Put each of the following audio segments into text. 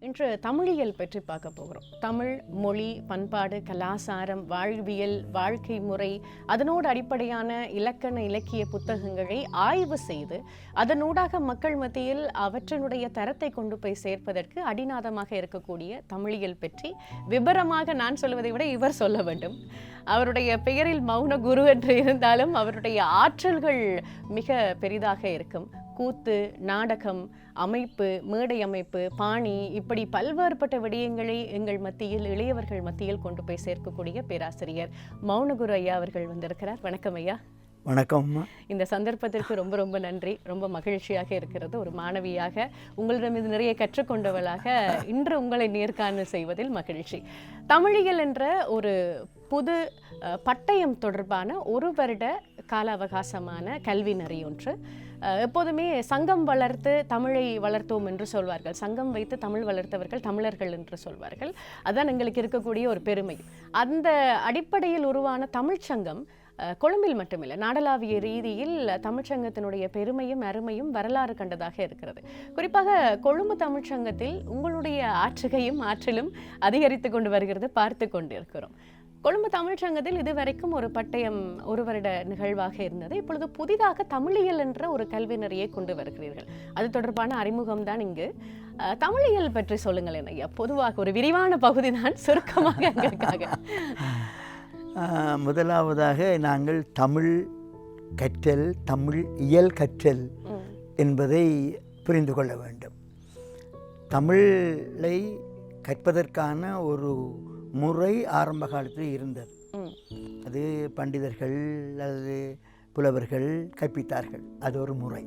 இன்று தமிழியல் பற்றி பார்க்க போகிறோம். தமிழ் மொழி, பண்பாடு, கலாசாரம், வாழ்வியல், வாழ்க்கை முறை, அதனோடு அடிப்படையான இலக்கண இலக்கிய புத்தகங்களை ஆய்வு செய்து அதனூடாக மக்கள் மத்தியில் அவற்றினுடைய தரத்தை கொண்டு போய் சேர்ப்பதற்கு அடிநாதமாக இருக்கக்கூடிய தமிழியல் பற்றி விபரமாக நான் சொல்வதை விட இவர் சொல்ல வேண்டும். அவருடைய பெயரில் மௌன குரு என்று இருந்தாலும் அவருடைய ஆற்றல்கள் மிக பெரிதாக இருக்கும். கூத்து, நாடகம், அமைப்பு, மேடை அமைப்பு, பாணி, இப்படி பல்வேறுபட்ட விடயங்களை எங்கள் மத்தியில், இளையவர்கள் மத்தியில் கொண்டு போய் சேர்க்கக்கூடிய பேராசிரியர் மௌனகுரு ஐயா அவர்கள் வந்திருக்கிறார். வணக்கம் ஐயா. வணக்கம். இந்த சந்தர்ப்பத்திற்கு ரொம்ப ரொம்ப நன்றி. ரொம்ப மகிழ்ச்சியாக இருக்கிறது. ஒரு மாணவியாக உங்களிடம் இது நிறைய கற்றுக்கொண்டவளாக இன்று உங்களை நேர்காணல் செய்வதில் மகிழ்ச்சி. தமிழியல் என்ற ஒரு புது பட்டயம் தொடர்பான ஒரு வருட கால அவகாசமான கல்வி நெறி ஒன்று. எப்போதுமே சங்கம் வளர்த்து தமிழை வளர்த்தோம் என்று சொல்வார்கள். சங்கம் வைத்து தமிழ் வளர்த்தவர்கள் தமிழர்கள் என்று சொல்வார்கள். அதுதான் எங்களுக்கு இருக்கக்கூடிய ஒரு பெருமை. அந்த அடிப்படையில் உருவான தமிழ்ச்சங்கம் கொழும்பில் மட்டுமில்லை, நாடளாவிய ரீதியில் தமிழ்ச்சங்கத்தினுடைய பெருமையும் அருமையும் வரலாறு கண்டதாக இருக்கிறது. குறிப்பாக கொழும்பு தமிழ்ச்சங்கத்தில் உங்களுடைய ஆற்றுகையும் ஆற்றலும் அதிகரித்து கொண்டு வருகிறது, பார்த்து கொண்டு இருக்கிறோம். கொழும்பு தமிழ்ச்சங்கத்தில் இதுவரைக்கும் ஒரு பட்டயம் ஒரு வருட நிகழ்வாக இருந்தது. இப்பொழுது புதிதாக தமிழியல் என்ற ஒரு கல்வி நெறியை கொண்டு வருகிறீர்கள். அது தொடர்பான அறிமுகம் தான் இங்கு. தமிழியல் பற்றி சொல்லுங்களேன் ஐயா. பொதுவாக ஒரு விரிவான பகுதி தான், சுருக்கமாக எங்களுக்காக. முதலாவதாக நாங்கள் தமிழ் கற்றல், தமிழ் இயல் கற்றல் என்பதை புரிந்து கொள்ள வேண்டும். தமிழை கற்பதற்கான ஒரு முறை ஆரம்ப காலத்தில் இருந்தது. அது பண்டிதர்கள் அல்லது புலவர்கள் கற்பித்தார்கள். அது ஒரு முறை.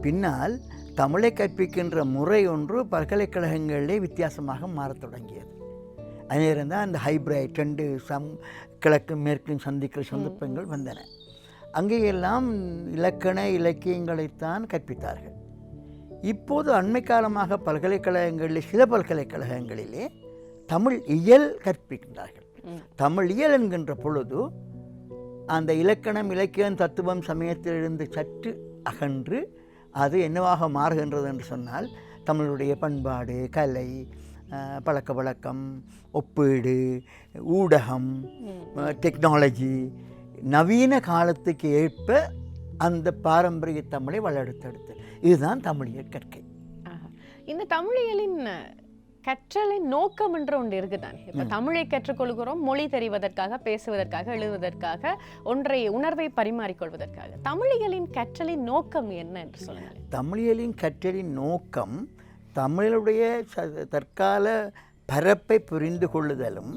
பின்னால் தமிழை கற்பிக்கின்ற முறை ஒன்று பல்கலைக்கழகங்களிலே வித்தியாசமாக மாறத் தொடங்கியது. அதேதான் தான் அந்த ஹைப்ரைட் ரெண்டு கிழக்கு மேற்கும் சந்திக்கிற சந்தர்ப்பங்கள் வந்தன. அங்கேயெல்லாம் இலக்கண இலக்கியங்களைத்தான் கற்பித்தார்கள். இப்போது அண்மை காலமாக பல்கலைக்கழகங்களில் சில பல்கலைக்கழகங்களிலே தமிழ் இயல் கற்பிக்கின்றார்கள். தமிழ் இயல் என்கின்ற பொழுது அந்த இலக்கணம், இலக்கியம், தத்துவம், சமயத்திலிருந்து சற்று அகன்று அது என்னவாக மாறுகின்றது என்று சொன்னால் தமிழுடைய பண்பாடு, கலை, பழக்க வழக்கம், ஒப்பீடு, ஊடகம், டெக்னாலஜி, நவீன காலத்துக்கு ஏற்ப அந்த பாரம்பரிய தமிழை வளர்த்தெடுத்து, இதுதான் தமிழியல் கற்கை. இந்த தமிழியலின் கற்றலின் நோக்கம் என்று ஒன்று இருக்குதான். இப்ப தமிழை கற்றுக்கொள்கிறோம் மொழி தெரிவதற்காக, பேசுவதற்காக, எழுதுவதற்காக, உணர்வை பரிமாறிக்கொள்வதற்காக. தமிழியலின் கற்றலின் நோக்கம் என்ன என்று சொல்லுங்கள். தமிழியலின் கற்றலின் நோக்கம் தமிழுடைய தற்கால பரப்பை புரிந்து கொள்ளுதலும்,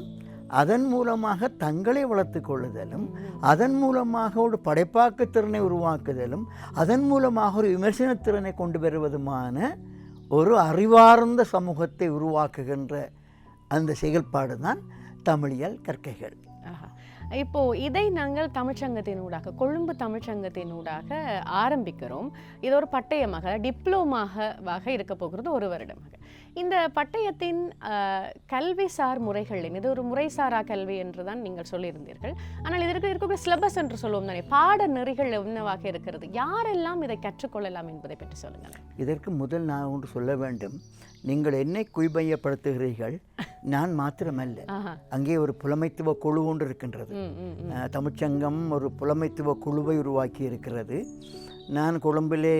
அதன் மூலமாக தங்களை வளர்த்து கொள்ளுதலும், அதன் மூலமாக ஒரு படைப்பாக்கு திறனை உருவாக்குதலும், அதன் மூலமாக ஒரு விமர்சனத்திறனை கொண்டு வருவதுமான ஒரு அறிவார்ந்த சமூகத்தை உருவாக்குகின்ற அந்த செயல்பாடு தான் தமிழியல் கற்கைகள். இப்போ இதை நாங்கள் தமிழ்ச்சங்கத்தினூடாக, கொழும்பு தமிழ்ச்சங்கத்தினூடாக ஆரம்பிக்கிறோம். இது ஒரு பட்டயமாக, டிப்ளோமாக இருக்க போகிறது ஒரு வருடமாக. இந்த பட்டயத்தின் கல்விசார் முறைகளின் இது ஒரு முறைசாரா கல்வி என்று தான் நீங்கள் சொல்லியிருந்தீர்கள். ஆனால் இதற்கு இருக்கக்கூடிய சிலபஸ் என்று சொல்லுவோம் தானே, பாட நெறிகள் என்னவாக இருக்கிறது, யாரெல்லாம் இதை கற்றுக்கொள்ளலாம் என்பதை பற்றி சொல்லுங்கள். இதற்கு முதல் நான் ஒன்று சொல்ல வேண்டும். நீங்கள் என்னை குய்மையப்படுத்துகிறீர்கள், நான் மாத்திரமல்ல. அங்கே ஒரு புலமைத்துவ குழு ஒன்று இருக்கின்றது. தமிழ்ச்சங்கம் ஒரு புலமைத்துவ குழுவை உருவாக்கி இருக்கிறது. நான் கொழும்பிலே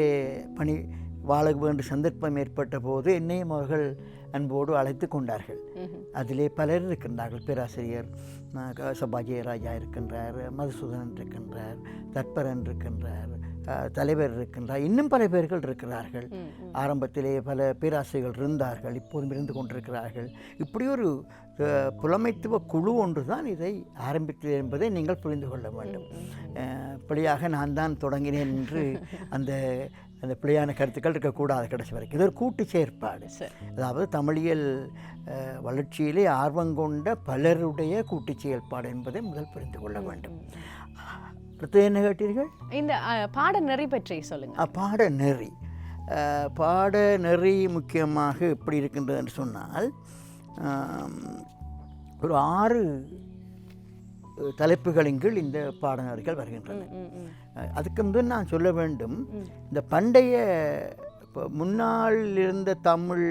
வாழ வேண்டிய சந்தர்ப்பம் ஏற்பட்ட போது என்னையும் அவர்கள் அன்போடு அழைத்து கொண்டார்கள். அதிலே பலர் இருக்கின்றார்கள். பேராசிரியர் சபாஜயராஜா இருக்கின்றார், மதுசூதனன் இருக்கின்றார், தற்பரன் இருக்கின்றார், தலைவர் இருக்கின்றார், இன்னும் பல பேர்கள் இருக்கிறார்கள். ஆரம்பத்திலே பல பேராசிரியர்கள் இருந்தார்கள், இப்போதும் இருந்து கொண்டிருக்கிறார்கள். இப்படி ஒரு புலமைத்துவ குழு ஒன்று தான் இதை ஆரம்பித்தது என்பதை நீங்கள் புரிந்து கொள்ள வேண்டும். இப்படியாக நான் தான் தொடங்கினேன் என்று அந்த பிழையான கருத்துக்கள் இருக்கக்கூடாது. கடைசி வரைக்கும் இது ஒரு கூட்டு செயற்பாடு. அதாவது தமிழியல் வளர்ச்சியிலே ஆர்வங்கொண்ட பலருடைய கூட்டு செயல்பாடு என்பதை முதல் புரிந்து கொள்ள வேண்டும். அடுத்து என்ன கேட்டீர்கள்? இந்த பாடநெறி பற்றி சொல்லுங்கள். பாடநெறி முக்கியமாக எப்படி இருக்கின்றது என்று சொன்னால், ஒரு 6 தலைப்புகளின் கீழ் இந்த பாடநெறிகள் வருகின்றன. அதுக்கு முதல் நான் சொல்ல வேண்டும், இந்த பண்டைய முன்னால் இருந்த தமிழ்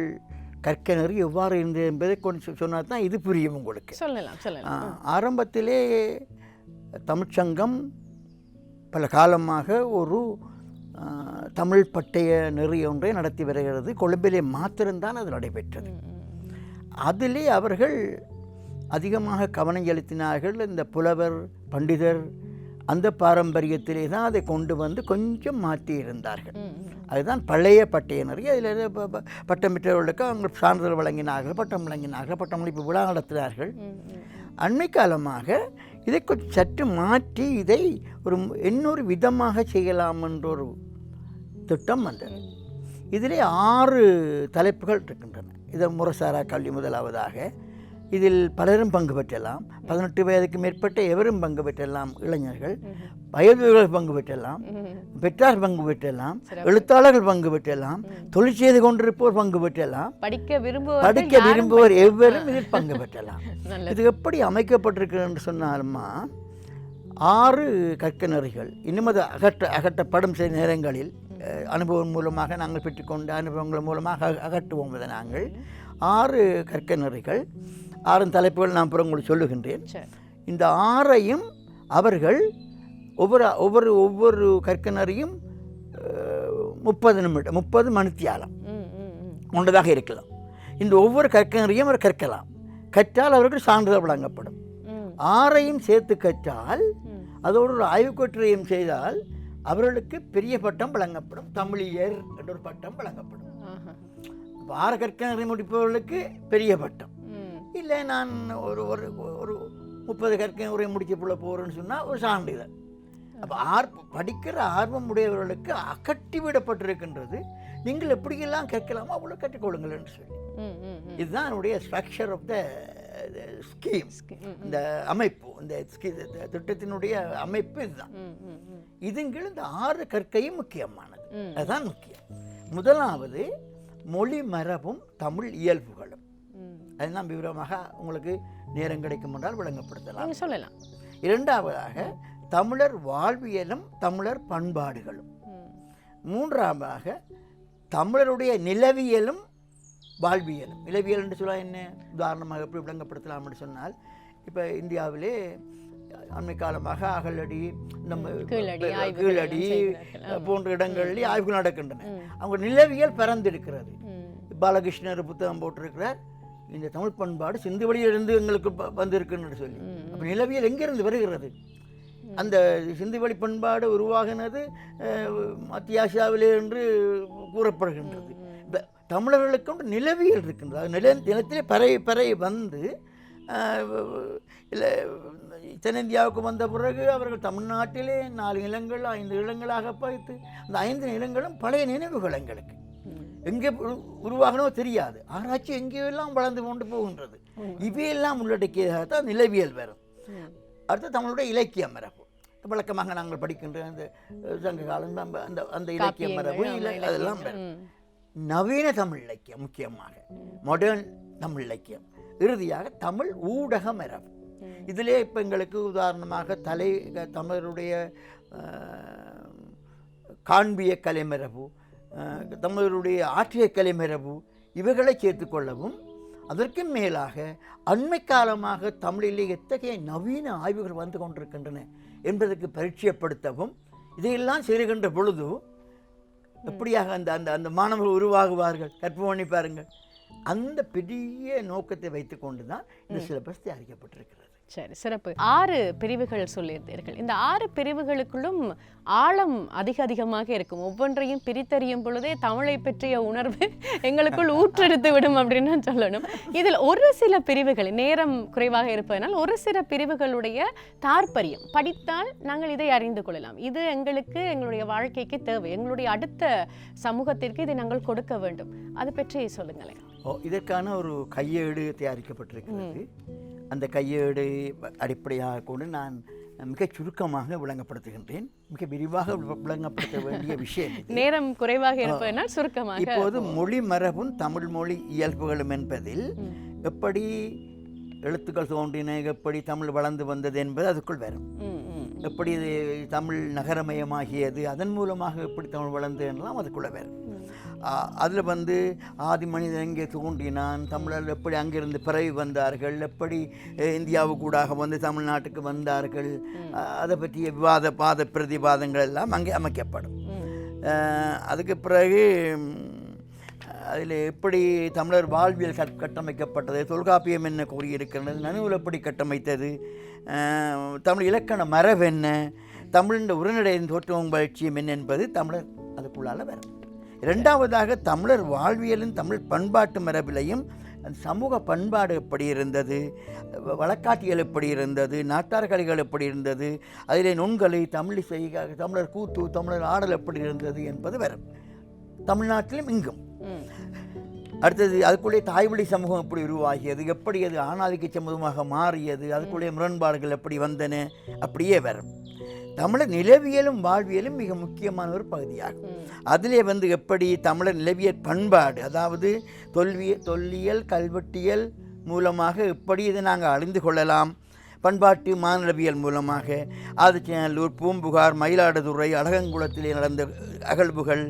கற்க நெறி எவ்வாறு இருந்தது என்பதை கொஞ்சம் சொன்னால் தான் இது புரியும் உங்களுக்கு. சொல்லலாம். ஆரம்பத்திலே தமிழ்ச்சங்கம் பல காலமாக ஒரு தமிழ் பட்டய நெறி ஒன்றை நடத்தி வருகிறது. கொழும்பிலே மாத்திரம்தான் அது நடைபெற்றது. அதிலே அவர்கள் அதிகமாக கவனம் செலுத்தினார்கள். இந்த புலவர் பண்டிதர் அந்த பாரம்பரியத்திலே தான் அதை கொண்டு வந்து கொஞ்சம் மாற்றி இருந்தார்கள். அதுதான் பழைய பட்டய நெறி. அதில் பட்டம் பெற்றவர்களுக்கு அவங்க சான்றிதழ் வழங்கினார்கள், பட்டம் வழங்கினார்கள், பட்டமளிப்பு விழா நடத்தினார்கள். அண்மை காலமாக இதை கொஞ்சம் சற்று மாற்றி இதை ஒரு இன்னொரு விதமாக செய்யலாம் என்ற ஒரு திட்டம் வந்தது. இதிலே 6 தலைப்புகள் இருக்கின்றன. இதை முறைசாரா கல்வி முதலாவதாக. இதில் பலரும் பங்கு பெற்றலாம். 18 வயதுக்கு மேற்பட்ட எவரும் பங்கு பெற்றலாம். இளைஞர்கள், வயதுகள் பங்கு பெற்றலாம், பெற்றார் பங்கு பெற்றலாம், எழுத்தாளர்கள் பங்கு பெற்றலாம், தொழில் செய்து கொண்டிருப்போர் பங்கு பெற்றலாம், படிக்க விரும்புவோர் எவரும் இதில் பங்கு பெற்றலாம். இது எப்படி அமைக்கப்பட்டிருக்கிறது என்று சொன்னாலுமா 6 கற்க நெறிகள். இன்னும் அது அகற்றப்படும் சில நேரங்களில் அனுபவம் மூலமாக நாங்கள் பெற்றுக்கொண்ட அனுபவங்கள் மூலமாக அகற்றுவோம். அதை நாங்கள் 6 கற்க நெறிகள், 6 தலைப்புகள் நான் அப்புறம் உங்களுக்கு சொல்லுகின்றேன். இந்த 6ஐயும் அவர்கள் ஒவ்வொரு கற்க நெறியும் 30 நிமிடம் 30 மணித்தியாலம் கொண்டதாக இருக்கலாம். இந்த ஒவ்வொரு கற்க நெறியும் அவர் கற்கலாம். கற்றால் அவர்கள் சான்றிதழ் வழங்கப்படும். 6ஐயும் சேர்த்து கற்றால் அதோடு ஒரு ஆய்வுக்கட்டுரையும் செய்தால் அவர்களுக்கு பெரிய பட்டம் வழங்கப்படும். தமிழியர் என்ற ஒரு பட்டம் வழங்கப்படும். 6 கற்க நெறி முடிப்பவர்களுக்கு பெரிய பட்டம். இல்லை நான் ஒரு 30 கற்க நெறி முடிக்க போகிறேன்னு சொன்னால் ஒரு சான்றிதழ். அப்போ படிக்கிற ஆர்வம் உடையவர்களுக்கு அகட்டி விடப்பட்டிருக்கின்றது. நீங்கள் எப்படியெல்லாம் கற்கலாமோ அவ்வளோ கற்றுக்கொள்ளுங்கள் என்று சொல்லி. இதுதான் என்னுடைய ஸ்ட்ரக்சர் ஆஃப் த ஸ்கீம். இந்த அமைப்பு, இந்த திட்டத்தினுடைய அமைப்பு இதுதான். இதுங்கள் இந்த 6 கற்கையும் முக்கியமானது. அதுதான் முக்கியம். முதலாவது மொழி மரபும் தமிழ் இயல்புகளும். அதுதான் விவரமாக உங்களுக்கு நேரம் கிடைக்கும் என்றால் விளங்கப்படுத்தலாம், சொல்லலாம். இரண்டாவதாக தமிழர் வாழ்வியலும் தமிழர் பண்பாடுகளும். மூன்றாவதாக தமிழருடைய நிலவியலும் வாழ்வியலும். நிலவியல் என்று சொல்ல என்ன, உதாரணமாக எப்படி விளங்கப்படுத்தலாம் என்று சொன்னால், இப்போ இந்தியாவிலே அண்மை காலமாக அகலடி, நம்ம கீழடி போன்ற இடங்களில் ஆய்வுகள் நடக்கின்றன. அவங்க நிலவியல் பறந்திருக்கிறது. பாலகிருஷ்ணர் புத்தகம் போட்டிருக்கிறார், இந்த தமிழ் பண்பாடு சிந்து வழியிலிருந்து எங்களுக்கு வந்திருக்குன்னு சொல்லி. அப்போ நிலவியல் எங்கிருந்து வருகிறது? அந்த சிந்து வழி பண்பாடு உருவாகினது மத்திய ஆசியாவிலே என்று கூறப்படுகின்றது. தமிழர்களுக்கு நிலவியல் இருக்கின்றது. அது நிலத்திலே பறை வந்து இல்லை தென்னிந்தியாவுக்கு வந்த பிறகு அவர்கள் தமிழ்நாட்டிலே 4 நிலங்கள் 5 நிலங்களாக பார்த்து அந்த 5 நிலங்களும் பழைய நினைவுகள் எங்களுக்கு எங்கே உருவாகனோ தெரியாது. ஆராய்ச்சி எங்கேயெல்லாம் வளர்ந்து கொண்டு போகின்றது. இவையெல்லாம் உள்ளடக்கியதாகத்தான் நிலவியல் வரும். அடுத்து தமிழுடைய இலக்கிய மரபு. வழக்கமாக நாங்கள் படிக்கின்ற அந்த சங்க காலம் அந்த இலக்கிய மரபு அதெல்லாம் வரும். நவீன தமிழ் இலக்கியம், முக்கியமாக மாடர்ன் தமிழ் இலக்கியம். இறுதியாக தமிழ் ஊடக மரபு. இதிலே இப்போ எங்களுக்கு உதாரணமாக தமிழருடைய காண்பிய கலைமரபு, தமிழருடைய ஆற்றிய கலைமரபு, இவைகளை சேர்த்துக்கொள்ளவும், அதற்கு மேலாக அண்மை காலமாக தமிழிலே எத்தகைய நவீன ஆய்வுகள் வந்து கொண்டிருக்கின்றன என்பதற்கு பரிச்சயப்படுத்தவும், இதையெல்லாம் செய்கின்ற பொழுது எப்படியாக அந்த அந்த அந்த மாணவர்கள் உருவாகுவார்கள், கற்பனை பண்ணி பாருங்கள். அந்த பெரிய நோக்கத்தை வைத்து கொண்டு தான் இந்த சிலபஸ் தயாரிக்கப்பட்டிருக்கிறது. சரி, சிறப்பு. 6 பிரிவுகள் சொல்லியிருந்தீர்கள். இந்த 6 பிரிவுகளுக்குள்ளும் ஆழம் அதிகமாக இருக்கும். ஒவ்வொன்றையும் பிரித்தறியும் பொழுதே தமிழை பற்றிய உணர்வு எங்களுக்குள் ஊற்றெடுத்து விடும் அப்படின்னு சொல்லணும். இதில் ஒரு சில பிரிவுகள், நேரம் குறைவாக இருப்பதனால் ஒரு சில பிரிவுகளுடைய தாற்பயம் படித்தால் நாங்கள் இதை அறிந்து கொள்ளலாம், இது எங்களுக்கு எங்களுடைய வாழ்க்கைக்கு தேவை, எங்களுடைய அடுத்த சமூகத்திற்கு இதை நாங்கள் கொடுக்க வேண்டும், அது பற்றி சொல்லுங்களேன். இதற்கான ஒரு கையேடு தயாரிக்கப்பட்டிருக்கிறது. அந்த கையேடு அடிப்படையாக கொண்டு நான் மிக சுருக்கமாக விளங்கப்படுத்துகின்றேன். மிக விரிவாக விளங்கப்படுத்த வேண்டிய விஷயம் நேரம் குறைவாக இருப்பதனால் சுருக்கமாக. இப்போது மொழி மரபும் தமிழ் மொழி இயல்புகளும் என்பதில் எப்படி எழுத்துக்கள் தோன்றின, எப்படி தமிழ் வளர்ந்து வந்தது என்பது அதுக்குள் வரும். எப்படி தமிழ் நகரமயமாகியது, அதன் மூலமாக எப்படி தமிழ் வளர்ந்து என்றெல்லாம் அதுக்குள்ள வரும். அதில் வந்து ஆதி மனிதன் எங்கே தோன்றினான், தமிழர் எப்படி அங்கிருந்து பிறவி வந்தார்கள், எப்படி இந்தியாவுக்கூடாக வந்து தமிழ்நாட்டுக்கு வந்தார்கள், அதை பற்றிய வாத பிரதிவாதங்கள் எல்லாம் அங்கே அமைக்கப்படும். அதுக்கு பிறகு அதில் எப்படி தமிழர் வாழ்வியல் கட்டமைக்கப்பட்டது, தொல்காப்பியம் என்ன கூறியிருக்கிறது, நனூல் எப்படி கட்டமைத்தது, தமிழ் இலக்கண மரபு என்ன, தமிழின் உரைநடையின் தோற்றமும் வளர்ச்சியும் என்ன என்பது தமிழர் அதுக்குள்ளால் வரும். இரண்டாவதாக தமிழர் வாழ்வியலும் தமிழ் பண்பாட்டு மரபிலையும் சமூக பண்பாடு எப்படி இருந்தது, வழக்காட்டியல் எப்படி இருந்தது, நாட்டார் கலைகள் எப்படி இருந்தது, அதிலே நுண்கலை, தமிழிசை, தமிழர் கூத்து, தமிழர் ஆடல் எப்படி இருந்தது என்பது வரும். தமிழ்நாட்டிலும் இங்கும். அடுத்தது அதுக்குள்ளே தாய்வழி சமூகம் எப்படி உருவாகியது, எப்படி அது ஆணாதிக்க சமூகமாக மாறியது, அதுக்குள்ளே முரண்பாடுகள் எப்படி வந்தன, அப்படியே வரும். தமிழர் நிலவியலும் வாழ்வியலும் மிக முக்கியமான ஒரு பகுதியாகும். அதிலே வந்து எப்படி தமிழர் நிலவியல் பண்பாடு, அதாவது தொல்லியல் கல்வெட்டியல் மூலமாக எப்படி இதை நாங்கள் அறிந்து கொள்ளலாம், பண்பாட்டு மாநிலவியல் மூலமாக ஆதிச்சநல்லூர், பூம்புகார், மயிலாடுதுறை, அழகங்குளத்திலே நடந்த அகழ்வுகள்,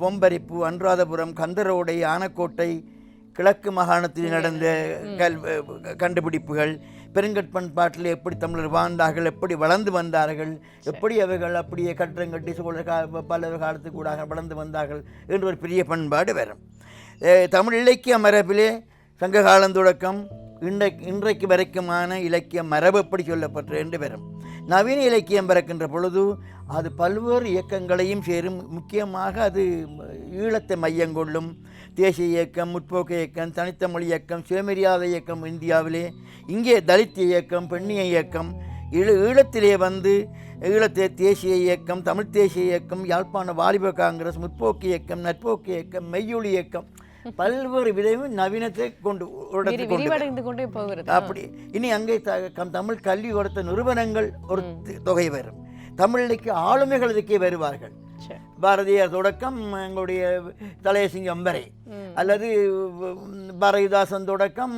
பொம்பரிப்பு, அனுராதபுரம், கந்தரோடை, ஆனக்கோட்டை, கிழக்கு மாகாணத்தில் நடந்த கண்டுபிடிப்புகள், பெருங்கற்பண்பாட்டில் எப்படி தமிழர் வாழ்ந்தார்கள், எப்படி வளர்ந்து வந்தார்கள், எப்படி அவர்கள் அப்படியே கட்டங்கட்டி பல காலத்துக்கு கூட வளர்ந்து வந்தார்கள் என்ற ஒரு பெரிய பண்பாடு வரும். தமிழ் இலக்கிய மரபிலே சங்க காலம் தொடக்கம் இன்றைக்கு வரைக்குமான இலக்கிய மரபு எப்படி சொல்லப்பட்ட என்று வரும். நவீன இலக்கியம் பிறக்கின்ற பொழுது அது பல்வேறு இயக்கங்களையும் சேரும். முக்கியமாக அது ஈழத்தை மையங்கொள்ளும். தேசிய இயக்கம், முற்போக்கு இயக்கம், தனித்தமிழ் இயக்கம், சுயமரியாதை இயக்கம் இந்தியாவிலே, இங்கே தலித் இயக்கம், பெண்ணிய இயக்கம், ஈழத்திலே வந்து ஈழத்தே தேசிய இயக்கம், தமிழ் தேசிய இயக்கம், யாழ்ப்பாண வாலிப காங்கிரஸ், முற்போக்கு இயக்கம், நற்போக்கு இயக்கம், மெய்யொலி இயக்கம், பல்வேறு விதமும் நவீனத்தை கொண்டு போகிறது. அப்படி இனி அங்கே தமிழ் கல்வி கொடுத்த நிறுவனங்கள் ஒரு தொகை வரும். தமிழுக்கு ஆளுமைகள் இதுக்கே வருவார்கள். பாரதியார் தொடக்கம் எங்களுடைய தலையசிங்கம் வரை, அல்லது பாரதிதாசன் தொடக்கம்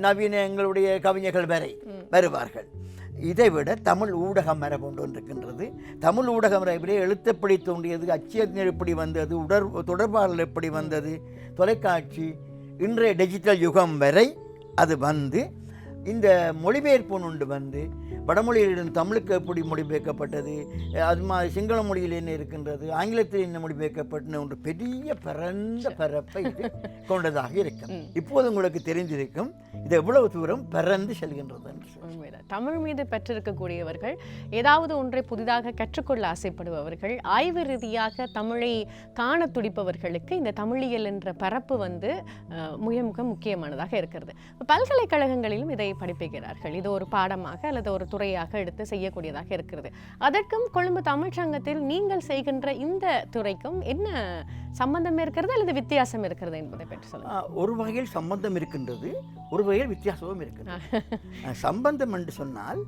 நவீன எங்களுடைய கவிஞர்கள் வரை வருவார்கள். இதைவிட தமிழ் ஊடக மரபு ஒன்று இருக்கின்றது. தமிழ் ஊடக மரபிலே எழுத்தப்படி தோன்றியது, அச்சியல் எப்படி வந்தது, தொடர்பாடல் எப்படி வந்தது, தொலைக்காட்சி, இன்றைய டிஜிட்டல் யுகம் வரை அது வந்து இந்த மொழிபெயர்ப்பு ஒன்று வந்து வடமொழியிலிருந்து தமிழுக்கு எப்படி மொழிபெயர்க்கப்பட்டது, அது மாதிரி சிங்கள மொழியில் என்ன இருக்கின்றது, ஆங்கிலத்தில் என்ன மொழிபெயர்க்கப்பட்டது ஒன்று பெரிய பரந்த பரப்பை கொண்டதாக இருக்கும். இப்போது உங்களுக்கு தெரிந்திருக்கும் இது எவ்வளவு தூரம் பறந்து செல்கின்றது என்று. தமிழ் மீது பெற்றிருக்கக்கூடியவர்கள், ஏதாவது ஒன்றை புதிதாக கற்றுக்கொள்ள ஆசைப்படுபவர்கள், ஆய்வு ரீதியாக தமிழை காண துடிப்பவர்களுக்கு இந்த தமிழியல் என்ற பரப்பு வந்து மிக முக்கியமானதாக இருக்கிறது. பல்கலைக்கழகங்களிலும் இதை படிப்பிக்கிறார்கள். இது ஒரு பாடமாக அல்லது ஒரு துறையாக எடுத்து செய்யக்கூடியதாக இருக்கிறது. அதற்கும் கொழும்பு தமிழ்ச்சங்கத்தில் நீங்கள் செய்கின்ற இந்த துறைக்கும் என்ன சம்பந்தம் இருக்கிறது அல்லது வித்தியாசம் இருக்கிறது என்பதை பற்றி சொல்லுங்கள். ஒரு வகையில் சம்பந்தம் இருக்கின்றது, ஒரு வகையில் வித்தியாசமும் இருக்கிறது. சம்பந்தம் என்று சொன்னால்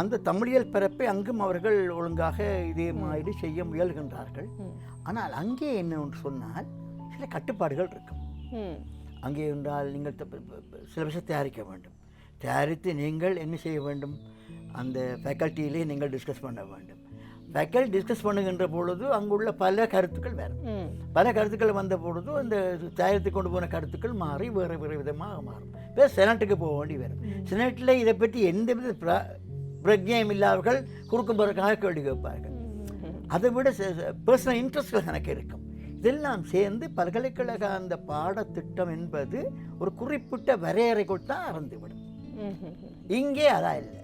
அந்த தமிழியல் பரப்பை அங்கும் அவர்கள் ஒழுங்காக இதே மாதிரி செய்ய முயல்கின்றார்கள். ஆனால் அங்கே என்ன ஒன்று சொன்னால் சில கட்டுப்பாடுகள் இருக்கும். அங்கே என்றால் நீங்கள் சிலபஸை தயாரிக்க வேண்டும். தயாரித்து நீங்கள் என்ன செய்ய வேண்டும், அந்த ஃபேக்கல்ட்டியிலே நீங்கள் டிஸ்கஸ் பண்ண வேண்டும். ஃபேக்கல்ட்டி டிஸ்கஸ் பண்ணுகின்ற பொழுது அங்குள்ள பல கருத்துக்கள் வேறு, பல கருத்துக்கள் வந்த பொழுது அந்த தயாரித்து கொண்டு போன கருத்துக்கள் மாறி வேறு வேறு விதமாக மாறும். இப்போ செனட்டுக்கு போக வேண்டி வரும். செனட்டில் இதை பற்றி எந்தவித பிரஜையும் இல்லாதவர்கள் குறுக்கும்பதற்காக கேள்வி கேட்பார்கள். அதை விட பர்சனல் இன்ட்ரெஸ்ட்கள் எனக்கு இருக்கும். இதெல்லாம் சேர்ந்து பல்கலைக்கழக அந்த பாடத்திட்டம் என்பது ஒரு குறிப்பிட்ட வரையறைக்குள் தான் அறந்துவிடும். இங்கே அதான் இல்லை.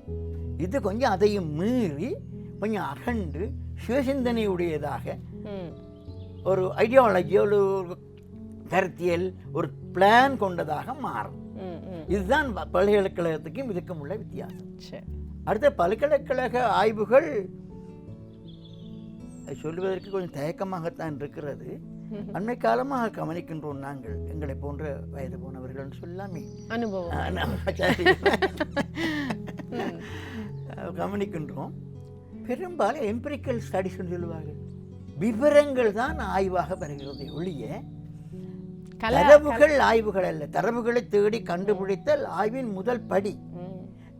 இது கொஞ்சம் அதையும் மீறி கொஞ்சம் அகண்டு சுயசிந்தனையுடையதாக ஒரு ஐடியாலஜி, ஒரு கருத்தியல், ஒரு பிளான் கொண்டதாக மாறும். இதுதான் பல்கலைக்கழகத்துக்கும் இதுக்கும் உள்ள வித்தியாசம். அடுத்த பல்கலைக்கழக ஆய்வுகள் சொல்லுவதற்கு கொஞ்சம் தயக்கமாகத்தான் இருக்கிறது. அண்மை காலமாக கவனிக்கின்றோம் நாங்கள், எங்களை போன்ற வயது போனவர்கள் சொல்லாமே கவனிக்கின்றோம். பெரும்பாலும் எம்பிரிக்கல் ஸ்டடிஸ் சொல்லுவார்கள். விவரங்கள் தான் ஆய்வாக வருகிறது ஒழிய தரவுகள் ஆய்வுகள் அல்ல. தரவுகளை தேடி கண்டுபிடித்தல் ஆய்வின் முதல் படி.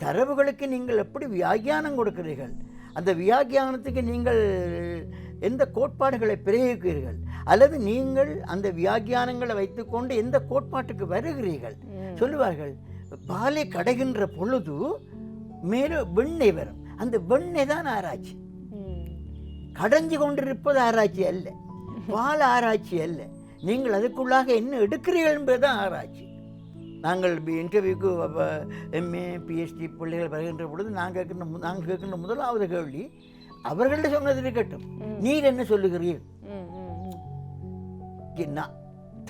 தரவுகளுக்கு நீங்கள் எப்படி வியாக்கியானம் கொடுக்கிறீர்கள், அந்த வியாக்கியானத்துக்கு நீங்கள் எந்த கோட்பாடுகளை பிரயோகிக்கிறீர்கள், அல்லது நீங்கள் அந்த வியாக்கியானங்களை வைத்துக்கொண்டு எந்த கோட்பாட்டுக்கு வருகிறீர்கள் சொல்லுவார்கள். பாலை கடைகின்ற பொழுது மேலே வெண்ணெய் வரும், அந்த வெண்ணெய் தான் ஆராய்ச்சி. கடைஞ்சு கொண்டிருப்பது ஆராய்ச்சி அல்ல, பால் ஆராய்ச்சி அல்ல. நீங்கள் அதுக்குள்ளாக என்ன எடுக்கிறீர்கள் என்பதுதான் ஆராய்ச்சி. நாங்கள் இன்டர்வியூக்கு எம்ஏ பிஹெச்டி பிள்ளைகள் வருகின்ற பொழுது நாங்கள் கேட்கின்ற முதலாவது கேள்வி அவர்கள்ட்ட சொன்னது இருக்கட்டும், நீர் என்ன சொல்லுகிறீர்?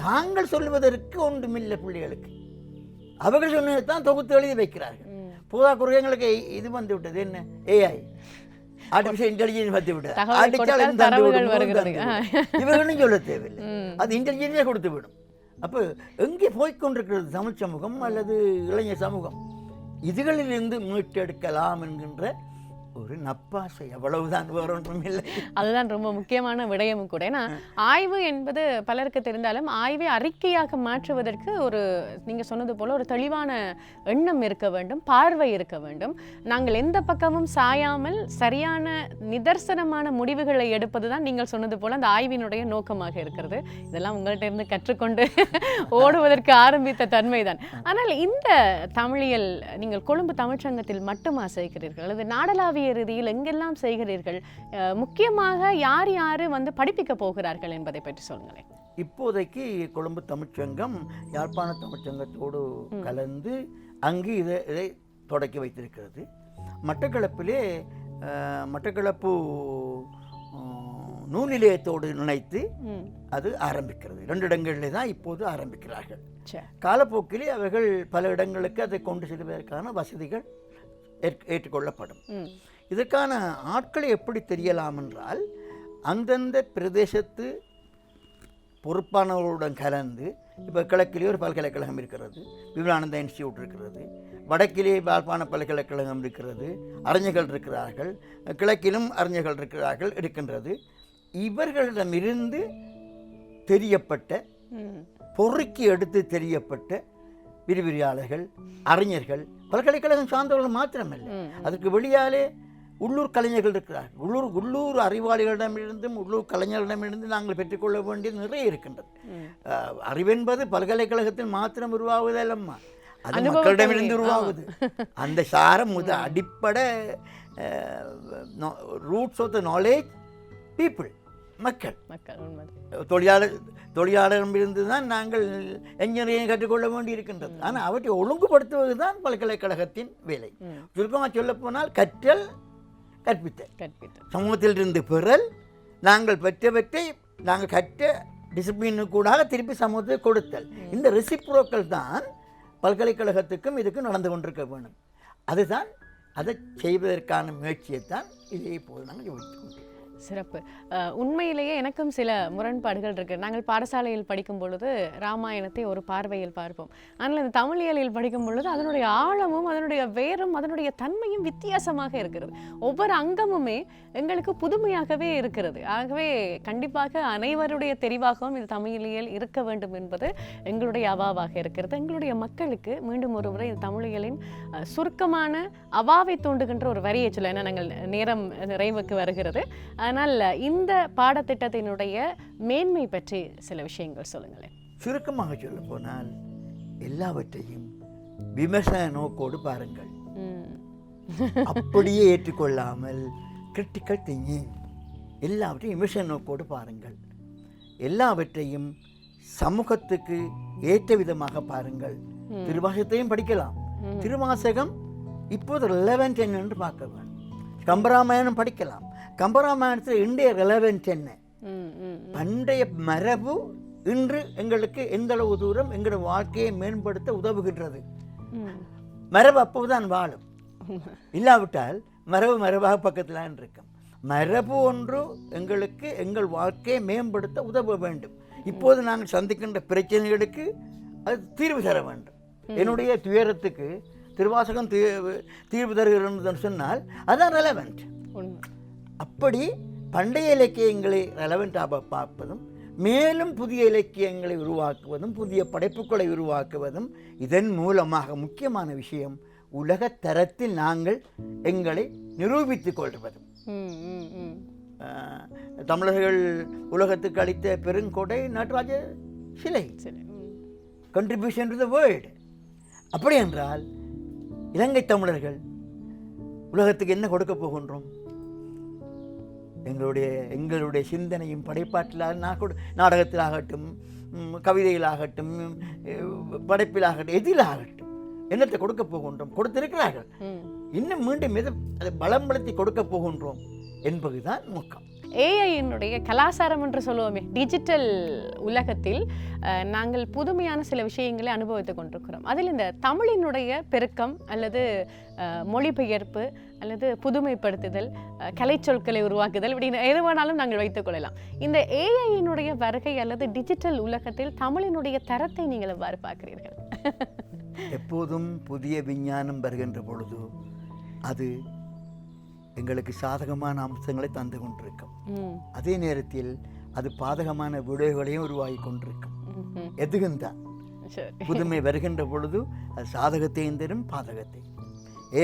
தாங்கள் சொல்லுவதற்கு ஒன்றுமில்லை பிள்ளைகளுக்கு. அவர்கள் சொன்னது தான் தொகுத்து எழுதி வைக்கிறார்கள். போதா குறைகளுக்கு இது வந்து விட்டது, என்ன ஏஐ ஆர்டிஃபிஷியல் இன்டெலிஜென்ஸ் வந்து விட்டது. இவர்களும் சொல்ல தேவையில்லை, அது இன்டெலிஜென்ஸே கொடுத்து விடும். அப்போ எங்கே போய்கொண்டிருக்கிறது தமிழ் சமூகம் அல்லது இளைஞர் சமூகம்? இதுகளிலிருந்து மீட்டெடுக்கலாம் என்கின்ற ஒரு நப்பாசை, அவ்வளவுதான், வேற ஒன்றும் இல்லை. அதுதான் ரொம்ப முக்கியமான விடயமும் கூட. ஏன்னா ஆய்வு என்பது பலருக்கு தெரிந்தாலும் ஆய்வை அறிக்கையாக மாற்றுவதற்கு ஒரு நீங்கள் சொன்னது போல ஒரு தெளிவான எண்ணம் இருக்க வேண்டும், பார்வை இருக்க வேண்டும். நாங்கள் எந்த பக்கமும் சாயாமல் சரியான நிதர்சனமான முடிவுகளை எடுப்பது தான் நீங்கள் சொன்னது போல அந்த ஆய்வினுடைய நோக்கமாக இருக்கிறது. இதெல்லாம் உங்கள்கிட்ட இருந்து கற்றுக்கொண்டு ஓடுவதற்கு ஆரம்பித்த தன்மைதான். ஆனால் இந்த தமிழியல் நீங்கள் கொழும்பு தமிழ்ச்சங்கத்தில் மட்டுமா செய்கிறீர்கள் அல்லது நாடளாவிய ரீதியில் எங்கெல்லாம் செய்கிறீர்கள்? முக்கியமாக யார் யார் வந்து படிப்பிக்க போகிறார்கள் என்பதை பற்றி சொல்லுங்களேன். இப்போதைக்கு கொழும்பு தமிழ்ச்சங்கம் யாழ்ப்பாண தமிழ்ச்சங்கத்தோடு கலந்து அங்கு இதை தொடக்கி வைத்திருக்கிறது. மட்டக்களப்பிலே மட்டக்களப்பு நூல் நிலையத்தோடு நினைத்து அது ஆரம்பிக்கிறது. 2 இடங்களிலே தான் இப்போது ஆரம்பிக்கிறார்கள். காலப்போக்கிலே அவர்கள் பல இடங்களுக்கு அதை கொண்டு செல்வதற்கான வசதிகள் ஏற்றுக்கொள்ளப்படும். இதற்கான ஆட்களை எப்படி தெரியலாம் என்றால், அந்தந்த பிரதேசத்து பொறுப்பானவர்களுடன் கலந்து, இப்போ கிழக்கிலே ஒரு பல்கலைக்கழகம் இருக்கிறது, விவேகானந்தா இன்ஸ்டியூட் இருக்கிறது, வடக்கிலே யாழ்ப்பாண பல்கலைக்கழகம் இருக்கிறது, அறிஞர்கள் இருக்கிறார்கள், கிழக்கிலும் அறிஞர்கள் இருக்கிறார்கள் இருக்கின்றது. இவர்களிடமிருந்து தெரியப்பட்ட, பொறுக்கி எடுத்து தெரியப்பட்ட விரிவிரியாளர்கள், அறிஞர்கள், பல்கலைக்கழகம் சார்ந்தவர்கள் மாத்திரமல்ல, அதற்கு வெளியாலே உள்ளூர் கலைஞர்கள் இருக்கிறார்கள். உள்ளூர் அறிவாளிகளிடமிருந்தும் உள்ளூர் கலைஞர்களிடமிருந்து நாங்கள் பெற்றுக்கொள்ள வேண்டியது நிறைய இருக்கின்றது. அறிவென்பது பல்கலைக்கழகத்தில் மாத்திரம் உருவாகுதல்லம்மா, அது மக்களிடமிருந்து உருவாகுது. அந்த சாரம் அடிப்படை roots of the knowledge people, மக்கள். தொழிலாளரிடமிருந்து தான் நாங்கள் என்ஜினியரிங் கற்றுக்கொள்ள வேண்டி இருக்கின்றது. ஆனால் அவற்றை ஒழுங்குபடுத்துவது தான் பல்கலைக்கழகத்தின் வேலை. சுருக்கமாக சொல்லப்போனால் கற்றல், கற்பித்தல், சமூகத்திலிருந்து பெறல், நாங்கள் பெற்றவற்றை நாங்கள் கற்ற டிசிப்ளினுக்கூடாக திருப்பி சமூகத்துக்கு கொடுத்தல். இந்த ரெசிப்ரோக்கல் தான் பல்கலைக்கழகத்துக்கும் இதுக்கும் நடந்து கொண்டிருக்க வேணும். அதுதான், அதை செய்வதற்கான முயற்சியைத்தான் இதே போது நாங்கள் யோசித்துக் கொண்டோம். சிறப்பு. உண்மையிலேயே எனக்கும் சில முரண்பாடுகள் இருக்குது. நாங்கள் பாடசாலையில் படிக்கும் பொழுது ராமாயணத்தை ஒரு பார்வையில் பார்ப்போம். ஆனால் அந்த தமிழியலில் படிக்கும் பொழுது அதனுடைய ஆழமும் அதனுடைய வேரும் அதனுடைய தன்மையும் வித்தியாசமாக இருக்கிறது. ஒவ்வொரு அங்கமுமே எங்களுக்கு புதுமையாகவே இருக்கிறது. ஆகவே கண்டிப்பாக அனைவருடைய தெரிவாகவும் இது தமிழியல் இருக்க வேண்டும் என்பது எங்களுடைய அவாவாக இருக்கிறது. எங்களுடைய மக்களுக்கு மீண்டும் ஒரு முறை தமிழியலின் சுருக்கமான அவாவை தூண்டுகின்ற ஒரு வரியை சொல்ல, ஏன்னா நாங்கள் நேரம் நிறைவுக்கு வருகிறது. ஆனால் இந்த பாடத்திட்டத்தினுடைய மேன்மை பற்றி சில விஷயங்கள் சொல்லுங்களேன். சுருக்கமாக சொல்ல போனால் எல்லாவற்றையும் விமர்சன நோக்கோடு பாருங்கள், அப்படியே ஏற்றுக்கொள்ளாமல் கிரிட்டிக்கல் திங்கிங், எல்லாவற்றையும் விமர்சன நோக்கோடு பாருங்கள். எல்லாவற்றையும் சமூகத்துக்கு ஏற்ற விதமாக பாருங்கள். திருவாசகத்தையும் படிக்கலாம். திருவாசகம் இப்போது ரெலவென்ட் என்று பார்க்க வேண்டும். கம்பராமாயணம் படிக்கலாம். கம்பராமாயணத்தில் இன்றைய ரெலவென்ட் என்ன? பண்டைய மரபு இன்று எங்களுக்கு எந்த அளவு தூரம் எங்களோட வாழ்க்கையை மேம்படுத்த உதவுகின்றது. மரபு அப்போதுதான் வாழும். இல்லாவிட்டால் மரபாக பக்கத்தில் இருக்கும். மரபு ஒன்று எங்களுக்கு எங்கள் வாழ்க்கையை மேம்படுத்த உதவ வேண்டும். இப்போது நாங்கள் சந்திக்கின்ற பிரச்சனைகளுக்கு அது தீர்வு தர வேண்டும். என்னுடைய துயரத்துக்கு திருவாசகம் தீர்வு தருகிறது சொன்னால் அதுதான் ரெலவென்ட். அப்படி பண்டைய இலக்கியங்களை ரெலவென்ட்டாக பார்ப்பதும், மேலும் புதிய இலக்கியங்களை உருவாக்குவதும், புதிய படைப்புகளை உருவாக்குவதும், இதன் மூலமாக முக்கியமான விஷயம் உலக தரத்தில் நாங்கள் எங்களை நிரூபித்துக் கொள்வதும். தமிழர்கள் உலகத்துக்கு அளித்த பெருங்கொடை நடராஜ சிலை, சரி. Contribution to the world. அப்படி என்றால் இலங்கை தமிழர்கள் உலகத்துக்கு என்ன கொடுக்க போகின்றோம்? எங்களுடைய சிந்தனையும் படைப்பாட்டில் நாடகத்திலாகட்டும், கவிதையிலாகட்டும், படைப்பிலாகட்டும், எதிலாகட்டும் என்னத்தை கொடுக்க போகின்றோம்? கொடுத்திருக்கிறார்கள். இன்னும் மீண்டும் அதை பலம்படுத்தி கொடுக்க போகின்றோம் என்பதுதான் நோக்கம். ஏஐயினுடைய கலாச்சாரம் என்று சொல்லுவோமே, டிஜிட்டல் உலகத்தில் நாங்கள் புதுமையான சில விஷயங்களை அனுபவித்துக் கொண்டிருக்கிறோம். அதில் இந்த தமிழினுடைய பெருக்கம் அல்லது மொழிபெயர்ப்பு அல்லது புதுமைப்படுத்துதல், கலைச்சொற்களை உருவாக்குதல், இப்படின்னு எது வேணாலும் நாங்கள் வைத்துக் கொள்ளலாம். இந்த ஏஐயினுடைய வருகை அல்லது டிஜிட்டல் உலகத்தில் தமிழினுடைய தரத்தை நீங்கள் எவ்வாறு பார்க்கிறீர்கள்? எப்போதும் புதிய விஞ்ஞானம் வருகின்ற பொழுது அது எங்களுக்கு சாதகமான அம்சங்களை தந்து கொண்டிருக்கும். அதே நேரத்தில் அது பாதகமான விளைவுகளையும் உருவாகி கொண்டிருக்கும். எதுவும் தான் புதுமை வருகின்ற பொழுது அது சாதகத்தையும் தரும், பாதகத்தையும்.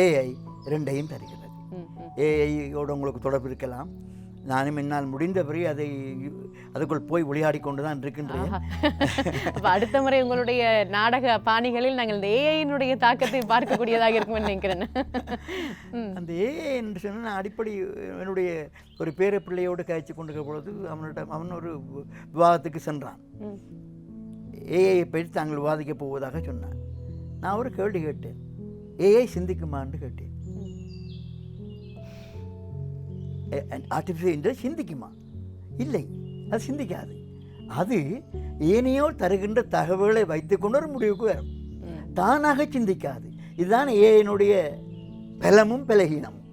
ஏஐ இரண்டையும் தருகிறது. ஏஐயோடு உங்களுக்கு தொடர்பு இருக்கலாம். நானும் என்னால் முடிந்தபடி அதுக்குள் போய் விளையாடி கொண்டு தான் இருக்கின்றேன். அடுத்த முறை உங்களுடைய நாடக பாணிகளில் நாங்கள் இந்த ஏஐனுடைய தாக்கத்தை பார்க்கக்கூடியதாக இருக்கும்னு நினைக்கிறேன். அந்த ஏஐ என்று சொன்னால் நான் அடிப்படை என்னுடைய ஒரு பேர பிள்ளையோடு காய்ச்சி கொண்டிருக்க பொழுது அவன் ஒரு விவாதத்துக்கு சென்றான். ஏஐயை பற்றி தாங்கள் விவாதிக்கப் போவதாக சொன்னான். நான் ஒரு கேள்வி கேட்டேன், ஏஐ சிந்திக்குமான்னு கேட்டேன். ஆர்டிஃபிஷியல் இன்டெலிஜென்ஸ் சிந்திக்குமா? இல்லை, அது சிந்திக்காது. அது ஏனையோர் தருகின்ற தகவல்களை வைத்துக்கொண்டு ஒரு முடிவுக்கு வரும். தானாக சிந்திக்காது. இதுதான் ஏஐனுடைய பலமும் பலகீனமும்.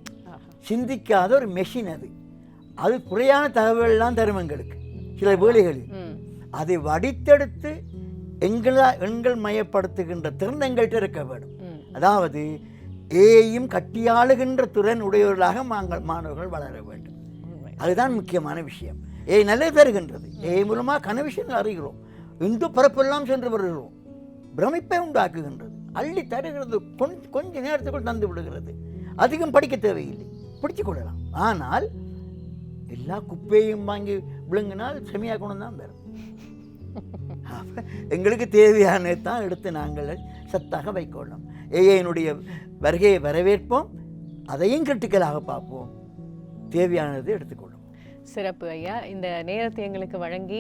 சிந்திக்காத ஒரு மெஷின் அது. அது குறையான தகவல்லாம் தரும் எங்களுக்கு சில வேளைகளில். அதை வடித்தெடுத்து எண்கள் மயப்படுத்துகின்ற திறன் எங்கள்கிட்ட இருக்க வேண்டும். அதாவது ஏயும் கட்டியாளுகின்ற திறன் உடையவர்களாக மாணவர்கள் வளர வேண்டும். அதுதான் முக்கியமான விஷயம். ஏய் நல்லது தருகின்றது. ஏஐ மூலமாக கன விஷயங்கள் அறிகிறோம். இந்து பரப்பெல்லாம் சென்று வருகிறோம். பிரமிப்பை உண்டாக்குகின்றது. அள்ளி தருகிறது. கொஞ்ச நேரத்துக்குள் தந்து விடுகிறது. அதிகம் படிக்க தேவையில்லை, பிடிச்சு கொள்ளலாம். ஆனால் எல்லா குப்பையும் வாங்கி விழுங்கினால் செமியாக கொண்டு தான் வரும். எங்களுக்கு தேவையானது தான் எடுத்து நாங்கள் சத்தாக வைக்கொள்ளோம். ஏஐனுடைய வருகையை வரவேற்போம், அதையும் கிரிட்டிக்கலாக பார்ப்போம், தேவையானது எடுத்துக்கொள்ளும். சிறப்பு ஐயா. இந்த நேரத்தை எங்களுக்கு வழங்கி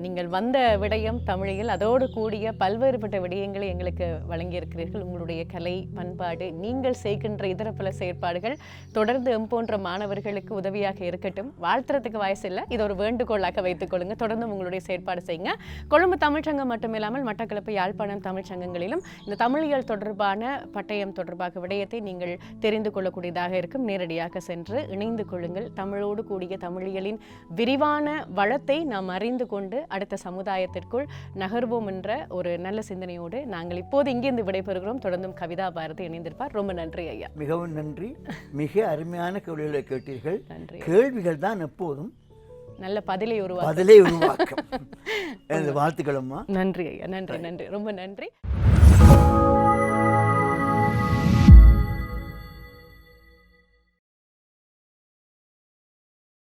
நீங்கள் வந்த விடயம் தமிழில் அதோடு கூடிய பல்வேறுபட்ட விடயங்களை எங்களுக்கு வழங்கியிருக்கிறீர்கள். உங்களுடைய கலை பண்பாடு, நீங்கள் செய்கின்ற இதர பல செயற்பாடுகள் தொடர்ந்து போன்ற மாணவர்களுக்கு உதவியாக இருக்கட்டும். வாழ்த்துறதுக்கு வயசில்லை, இது ஒரு வேண்டுகோளாக வைத்துக் கொள்ளுங்க. தொடர்ந்து உங்களுடைய செயற்பாடு செய்யுங்க. கொழும்பு தமிழ்ச்சங்கம் மட்டுமில்லாமல் மட்டக்களப்பு, யாழ்ப்பாணம் தமிழ்ச்சங்கங்களிலும் இந்த தமிழியல் தொடர்பான பட்டயம் தொடர்பாக விடயத்தை நீங்கள் தெரிந்து கொள்ளக்கூடியதாக இருக்கும். நேரடியாக சென்று இணைந்து கொள்ளுங்கள். தமிழோடு கூடிய தமிழியல் விரிவான வளத்தை நாம் அறிந்து கொண்டு அடுத்த சமுதாயத்திற்குள் நகர்வோம் என்ற ஒரு நல்ல சிந்தனையோடு நாங்கள் இப்போது இங்கிருந்து விடைபெறுகிறோம். தொடர்ந்தும் கவிதா பாரதி இணைந்திருப்பார். ரொம்ப நன்றி ஐயா. மிகவும் நன்றி. மிக அருமையான கேள்விகளை கேட்டீர்கள். கேள்விகள் தான் எப்போதும் நல்ல பதிலை உருவாக்கும். வாழ்த்துக்களம்மா. நன்றி ஐயா. நன்றி. ரொம்ப நன்றி.